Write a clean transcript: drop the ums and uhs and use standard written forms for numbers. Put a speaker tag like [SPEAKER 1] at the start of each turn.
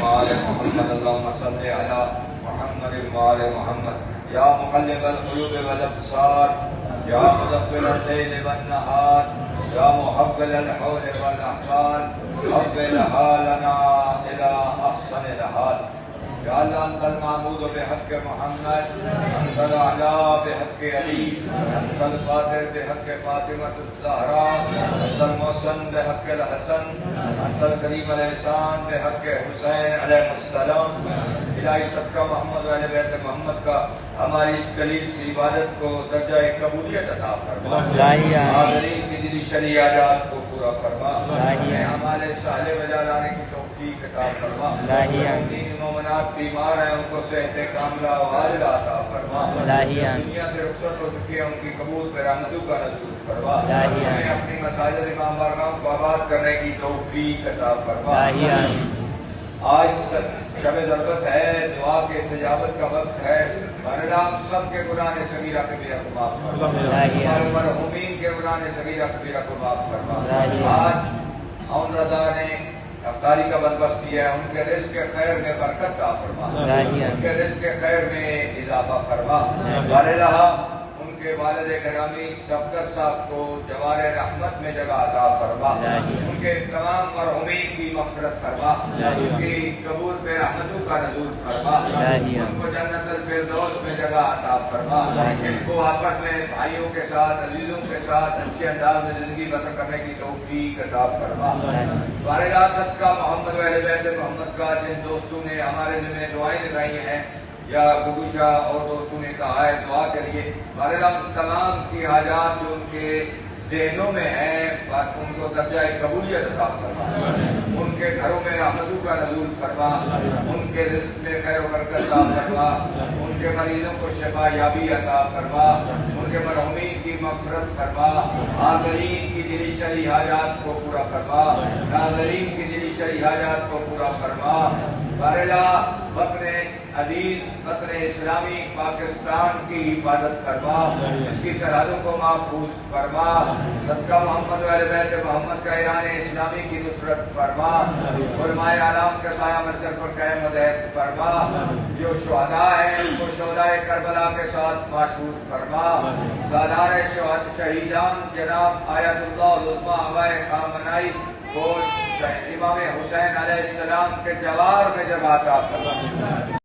[SPEAKER 1] وآل محمد اللهم صل على محمد وآل محمد یا مقلب القلوب والابصار یا مدبر الليل والنهار یا محول الحول والاحوال حول حالنا الى احسن الحال یا اللہ انت المعبود بحق محمد انت الاعلی بحق علی انت القادر بحق فاطمہ الزہراء انت المحسن بحق الحسن انت الکریم الاحسان بحق حسین علیہ السلام الہی صدقہ محمد و اہل بیت محمد کا ہماری اس قلیل سی عبادت کو درجہ قبولیت عطا فرما حاضرین کی دلی شرعی حاجات کو پورا فرما ہمارے سالے بجا لانے کی توفیق عطا فرما دین مومنات بیمار ہیں ان کو صحت کاملہ و عاجلہ عطا فرما دنیا سے رخصت ہو چکی ہیں ان کی قبول پہ رحمتوں کا نزول فرما ہمیں اپنی مساجد امام بارگاہوں کو آباد کرنے کی توفیق عطا فرما آج شب ضربت ہے دعا کے استجابت کا وقت ہے اللہ سب کے گناہ صغیرہ کبیرہ کو معاف فرما مرحومین کے گناہ صغیرہ کبیرہ کو معاف فرما آج اون رضا نے افطاری کا بندوبست کیا ہے ان کے رزق کے خیر میں برکت عطا فرما ان کے رزق کے خیر میں اضافہ فرما والدہ ان کے والد گرامی صفدر صاحب کو جوار رحمت میں جگہ عطا فرما ان کے تمام مرحومین کی مغفرت فرما ان کی قبول پہ رحمتوں کا نزول فرما ان کو جنت الفردوس میں جگہ عطا فرما ان کو آپس میں بھائیوں کے ساتھ عزیزوں کے ساتھ اچھے انداز میں زندگی بسر کرنے کی توفیق عطا فرما والدہ صدقہ محمد و اہل بیت محمد کا جن دوستوں نے ہمارے ذمہ دعائیں لگائی ہیں یا گڈو شاہ اور دوستوں نے کہا ہے دعا کریے والدہ تمام کی حاجات جو ان کے ذہنوں میں ہیں ان کو درجہ قبولیت عطا فرما ان کے گھروں میں رحمتوں کا نزول فرما ان کے رزق میں خیر و برکت عطا فرما ان کے مریضوں کو شفا یابی عطا فرما ان کے مرحومین کی مغفرت فرما حاضرین کی دلی شرعی حاجات کو پورا فرما ناظرین کی دلی شرعی حاجات کو پورا فرما بارلا وطن عزیز وطن اسلامی پاکستان کی حفاظت فرما اس کی سرحدوں کو محفوظ فرما صدقہ محمد و اہل بیت محمد کا ایران اسلامی کی نصرت فرما علماء اعلام کا سایہ منزل پر قائم و دائم فرما جو شہداء ہیں ان کو شہداء کربلا کے ساتھ معشور فرما سالار شہیدان جناب آیت اللہ العظمیٰ آغائے خامنائی کو امام حسین علیہ السلام کے جوار میں جگہ عطا فرما